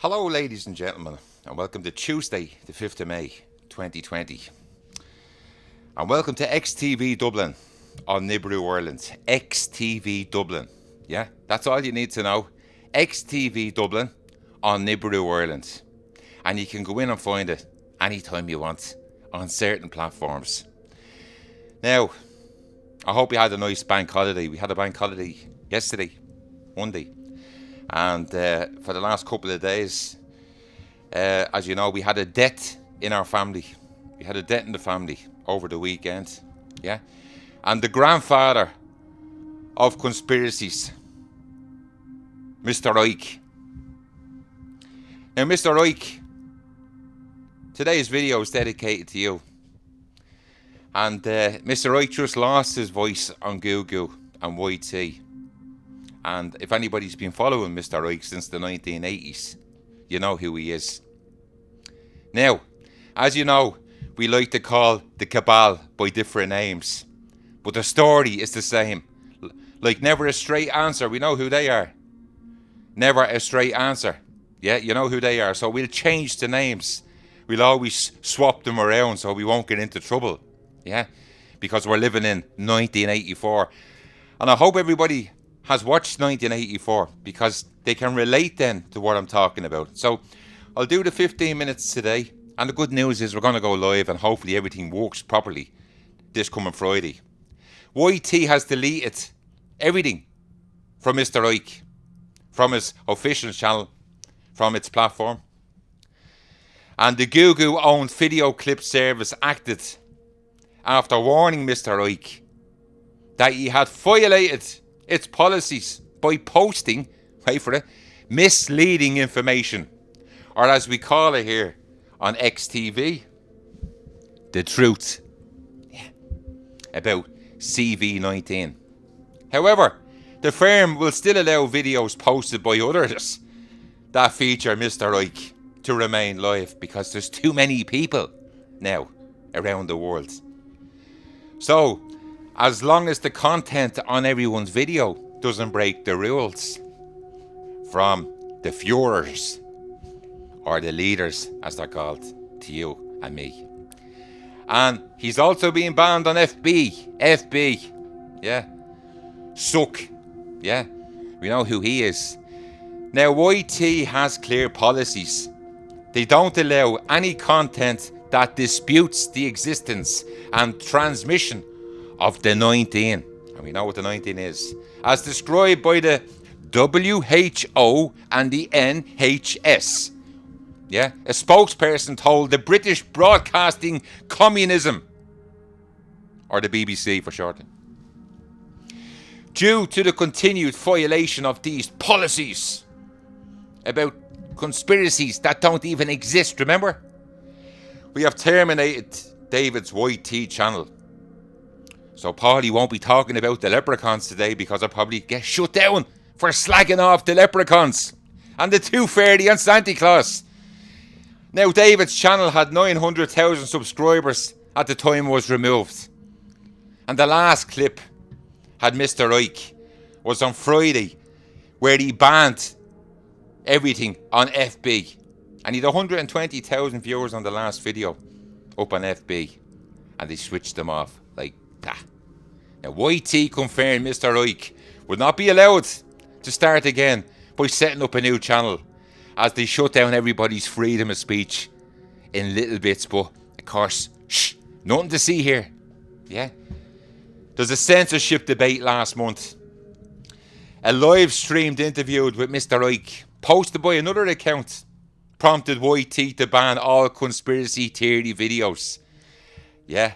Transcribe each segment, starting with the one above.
Hello, ladies and gentlemen, and welcome to Tuesday, the 5th of May, 2020. And welcome to XTV Dublin on Nibiru Ireland. XTV Dublin. Yeah, that's all you need to know. XTV Dublin on Nibiru Ireland. And you can go in and find it anytime you want on certain platforms. Now, I hope you had a nice bank holiday. We had a bank holiday yesterday, Monday. And for the last couple of days, as you know, we had a death in our family. We had a death in the family over the weekend. Yeah. And the grandfather of conspiracies, Mr. Icke. Now, Mr. Icke, today's video is dedicated to you. And Mr. Icke just lost his voice on Google and YT. And if anybody's been following Mr. Icke since the 1980s, you know who he is. Now, as you know, we like to call the cabal by different names, but the story is the same. Like Never a Straight Answer, we know who they are. Never a Straight Answer. Yeah, you know who they are. So we'll change the names. We'll always swap them around so we won't get into trouble. Yeah, because we're living in 1984. And I hope everybody has watched 1984 because they can relate then to what I'm talking about. So I'll do the 15 minutes today, and the good news is we're going to go live and hopefully everything works properly this coming Friday. YT has deleted everything from Mr. Icke, from his official channel, from its platform. And the Google-owned video clip service acted after warning Mr. Icke that he had violated its policies by posting, wait for it, misleading information, or as we call it here on XTV, the truth about CV19. However, the firm will still allow videos posted by others that feature Mr. Icke to remain live because there's too many people now around the world. So, as long as the content on everyone's video doesn't break the rules from the Führers, or the leaders as they're called to you and me. And he's also being banned on FB, yeah, Suck, yeah, we know who he is. Now YT has clear policies. They don't allow any content that disputes the existence and transmission of the 19, and we know what the 19 is, as described by the WHO and the NHS. Yeah, a spokesperson told the British Broadcasting Communism, or the BBC for short. Due to the continued violation of these policies about conspiracies that don't even exist, remember? We have terminated David's YT channel. So Paulie won't be talking about the leprechauns today because I'll probably get shut down for slagging off the leprechauns and the Tooth Fairy and Santa Claus. Now, David's channel had 900,000 subscribers at the time it was removed. And the last clip had Mr. Icke was on Friday, where he banned everything on FB. And he had 120,000 viewers on the last video up on FB. And they switched them off like that. Now, YT confirmed Mr. Icke would not be allowed to start again by setting up a new channel, as they shut down everybody's freedom of speech in little bits. But, of course, nothing to see here. Yeah? There's a censorship debate last month. A live-streamed interview with Mr. Icke, posted by another account, prompted YT to ban all conspiracy theory videos. Yeah?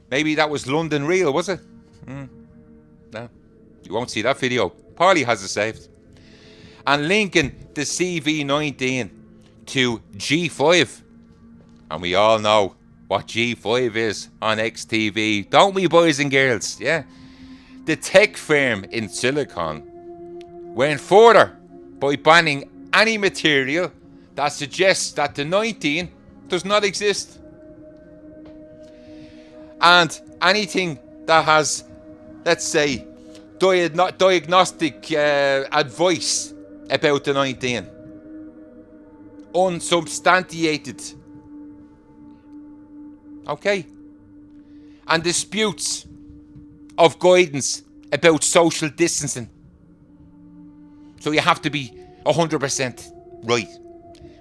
Maybe that was London Real, was it? No. You won't see that video. Paulie has it saved. And linking the CV19 to G5. And we all know what G5 is on XTV, don't we, boys and girls? Yeah. The tech firm in Silicon went further by banning any material that suggests that the 19 does not exist. And anything that has, let's say, diagnostic advice about the 19. unsubstantiated. Okay? And disputes of guidance about social distancing. So you have to be 100% right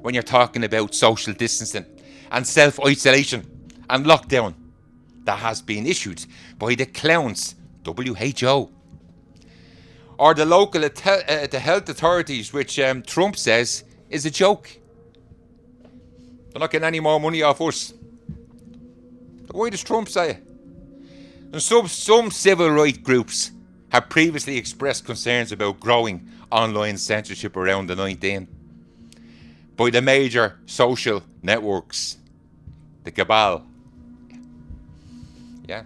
when you're talking about social distancing and self-isolation and lockdown that has been issued by the clowns, WHO, or the local the health authorities, which Trump says is a joke. They're not getting any more money off us. But why does Trump say it? And some civil rights groups have previously expressed concerns about growing online censorship around the 19 by the major social networks, the cabal. Yeah.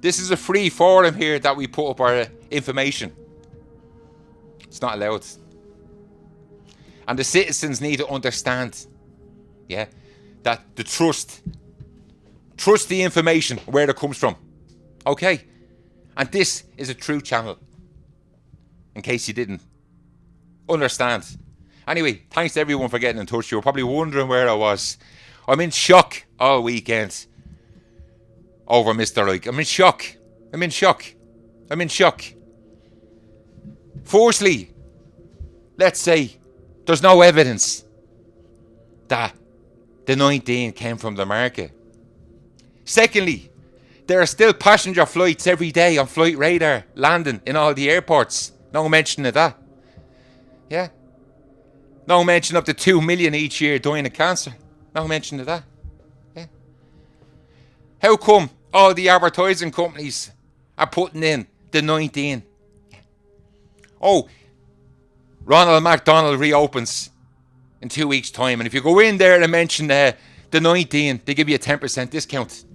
This is a free forum here that we put up our information. It's not allowed. And the citizens need to understand, yeah, that the trust the information where it comes from. Okay? And this is a true channel, in case you didn't understand. Anyway, thanks to everyone for getting in touch. You were probably wondering where I was. I'm in shock all weekend over Mr. Ike. I'm in shock. Firstly, let's say there's no evidence that the 19 came from the market. Secondly, there are still passenger flights every day on Flight Radar landing in all the airports. No mention of that. Yeah. No mention of the 2 million each year dying of cancer. No mention of that. Yeah. How come all the advertising companies are putting in the 19? Oh, Ronald McDonald reopens in 2 weeks' time, and if you go in there and mention the 19, they give you a 10% discount.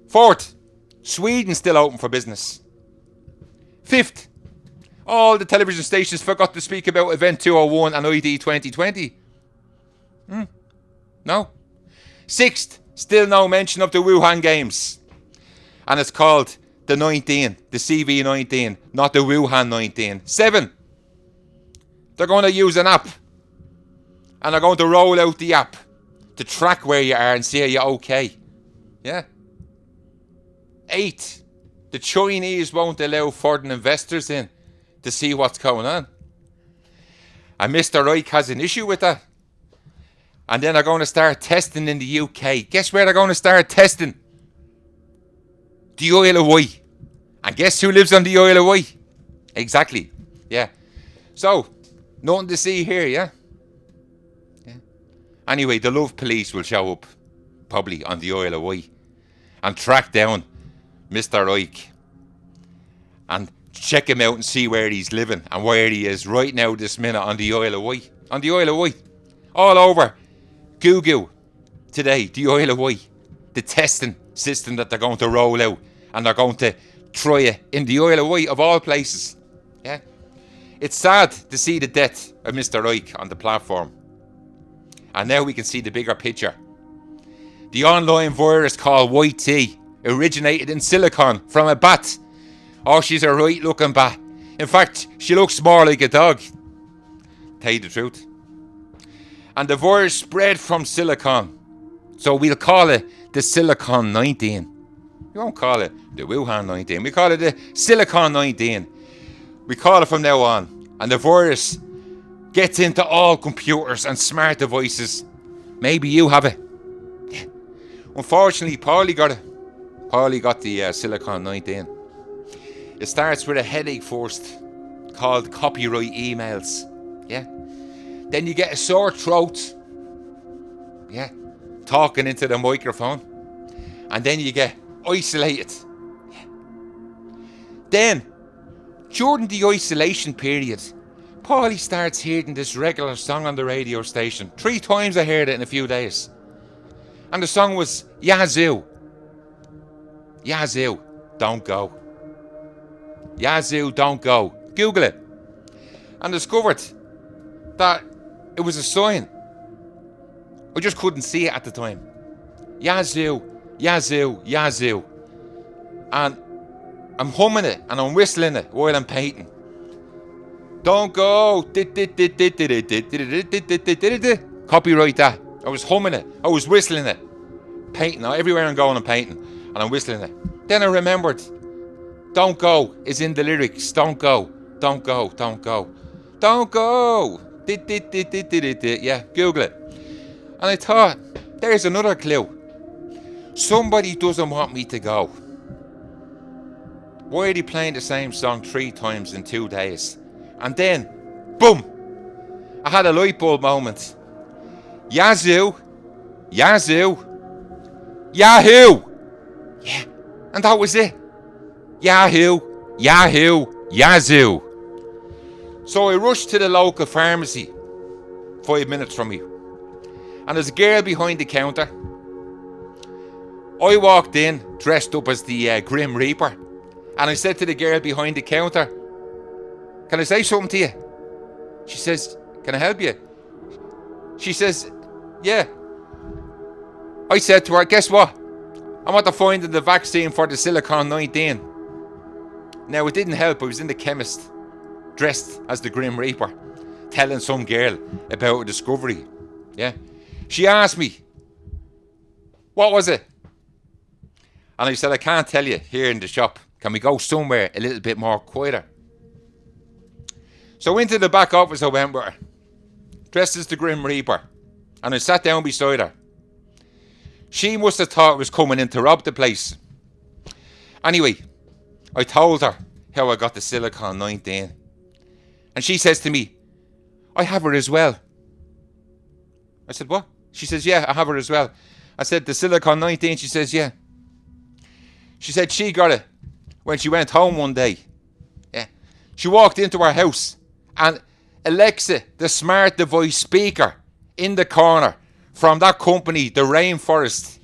Fourth, Sweden's still open for business. Fifth, all the television stations forgot to speak about Event 201 and ID 2020. No. Sixth, still no mention of the Wuhan Games. And it's called the 19, the CV19, not the Wuhan 19. 7, they're going to use an app. And they're going to roll out the app to track where you are and see are you okay. Yeah. 8, the Chinese won't allow foreign investors in to see what's going on. And Mr. Reich has an issue with that. And then they're going to start testing in the UK. Guess where they're going to start testing? The Isle of Wight. And guess who lives on the Isle of Wight? Exactly. Yeah. So, nothing to see here, yeah? Anyway, the Love Police will show up, probably on the Isle of Wight, and track down Mr. Ike and check him out and see where he's living and where he is right now this minute on the Isle of Wight. On the Isle of Wight. All over Google today, the Isle of Wight. The testing system that they're going to roll out, and they're going to try it in the Isle of Wight of all places. Yeah. It's sad to see the death of Mr. Ike on the platform. And now we can see the bigger picture. The online virus called YT originated in Silicon from a bat. Oh, she's a right looking bat. In fact, she looks more like a dog. Tell you the truth. And the virus spread from Silicon. So we'll call it the Silicon 19. We won't call it the Wuhan 19. We call it the Silicon 19. We call it from now on. And the virus gets into all computers and smart devices. Maybe you have it. Unfortunately, Paulie got it. Paulie got the Silicon 19. It starts with a headache first, called copyright emails. Yeah. Then you get a sore throat. Yeah. Talking into the microphone. And then you get isolated. Yeah. Then, during the isolation period, Paulie starts hearing this regular song on the radio station. 3 times I heard it in a few days. And the song was Yazoo. Yazoo, don't go. Yazoo, don't go. Google it. And discovered that it was a sign. I just couldn't see it at the time. Yazoo, Yazoo, Yazoo. And I'm humming it and I'm whistling it while I'm painting. Don't go. Copyright that. I was humming it. I was whistling it. Painting. Everywhere I'm going, I'm painting. And I'm whistling it. Then I remembered. Don't go is in the lyrics. Don't go. Don't go. Don't go. Don't go. Yeah, Google it. And I thought, there's another clue. Somebody doesn't want me to go. Why are they playing the same song 3 times in 2 days? And then, boom! I had a light bulb moment. Yazoo! Yazoo! Yahoo! Yeah, and that was it. Yahoo! Yahoo! Yazoo! So I rushed to the local pharmacy, 5 minutes from me. And there's a girl behind the counter. I walked in, dressed up as the Grim Reaper. And I said to the girl behind the counter, can I say something to you? She says, can I help you? She says, yeah. I said to her, guess what? I'm after finding the vaccine for the Silicon-19. Now, it didn't help. I was in the chemist, dressed as the Grim Reaper, telling some girl about a discovery. Yeah. She asked me, what was it? And I said, I can't tell you here in the shop. Can we go somewhere a little bit more quieter? So into the back office I went with her, dressed as the Grim Reaper, and I sat down beside her. She must have thought I was coming in to rob the place. Anyway, I told her how I got the Silicon-19. And she says to me, I have her as well. I said, what? She says, yeah, I have her as well. I said, the Silicon-19? She says, yeah. She said she got it when she went home one day. Yeah. She walked into her house and Alexa, the smart device speaker in the corner from that company, the Rainforest,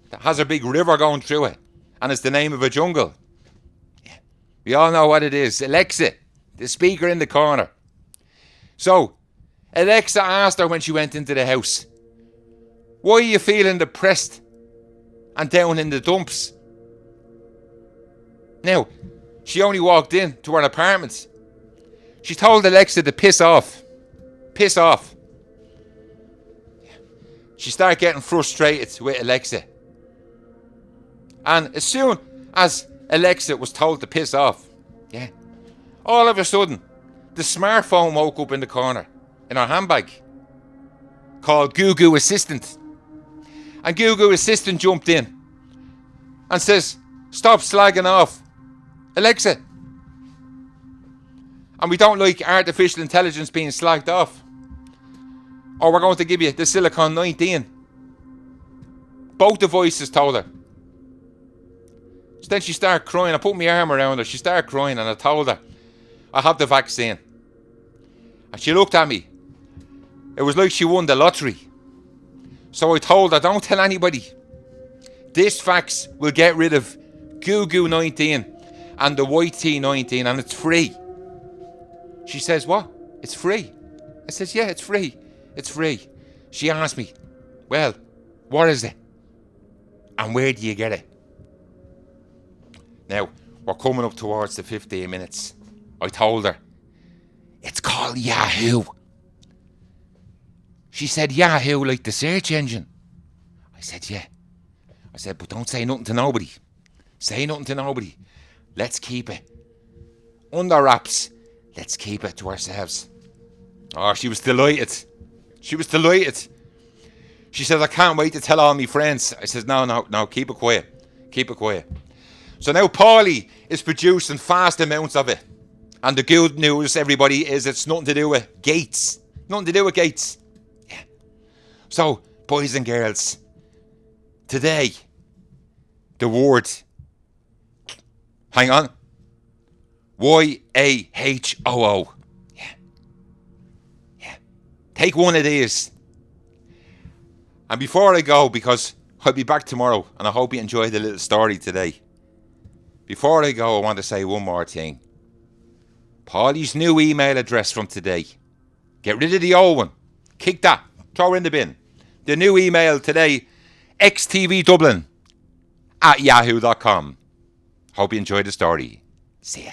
that has a big river going through it. And it's the name of a jungle. Yeah. We all know what it is. Alexa, the speaker in the corner. So, Alexa asked her when she went into the house, why are you feeling depressed and down in the dumps? Now, she only walked in to her apartment. She told Alexa to piss off. Piss off. She started getting frustrated with Alexa. And as soon as Alexa was told to piss off, yeah, all of a sudden, the smartphone woke up in the corner in her handbag called Google Assistant. And Google Assistant jumped in and says, stop slagging off Alexa. And we don't like artificial intelligence being slagged off. Or we're going to give you the Silicon-19. Both the voices told her. So then she started crying. I put my arm around her. She started crying and I told her, I have the vaccine. And she looked at me. It was like she won the lottery. So I told her, don't tell anybody. This vax will get rid of Gugu-19 and the YT-19 and it's free. She says, what? It's free? I says, yeah, it's free. It's free. She asked me, well, what is it? And where do you get it? Now, we're coming up towards the 15 minutes. I told her, it's called Yahoo. She said, Yahoo, like the search engine. I said, yeah. I said, but don't say nothing to nobody. Say nothing to nobody. Let's keep it under wraps. Let's keep it to ourselves. Oh, she was delighted. She was delighted. She said, I can't wait to tell all my friends. I said, no, keep it quiet. Keep it quiet. So now Paulie is producing vast amounts of it. And the good news, everybody, is it's nothing to do with Gates. Nothing to do with Gates. Yeah. So, boys and girls, today, the word, hang on, YAHOO. Yeah. Take one of these. And before I go, because I'll be back tomorrow, and I hope you enjoyed the little story today. Before I go, I want to say one more thing. Paulie's new email address from today. Get rid of the old one. Kick that. Throw it in the bin. The new email today, xtvdublin@yahoo.com. Hope you enjoyed the story. See ya.